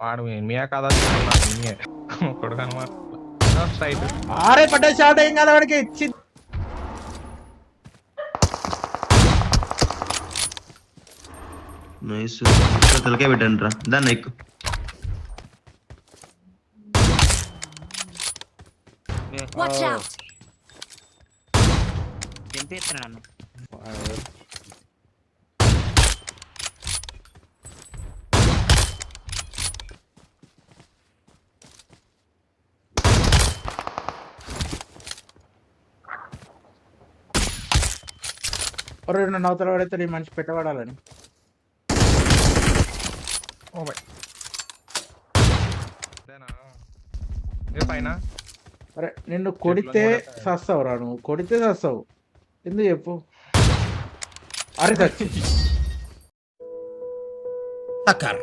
వాడు మీయా కాదా కొడుకు అనమాట స్ట్రైట్. ఆరే పడ్డ షాట్ ఏం కదా వాడికి ఇచ్చి నైస్ తలకే పెట్టండి రా దాన్ని ఎక్కు. Watch out! చంపేస్తున్నాను. రెండు నవ్వుతల పడితే ఈ మనిషి పెట్టబడాలని. ఓ బై ఏ పైన అరే నిన్ను కొడితే సస్తావు రా, నువ్వు కొడితే సస్తావు ఎందుకు చెప్పు. అరే Takar.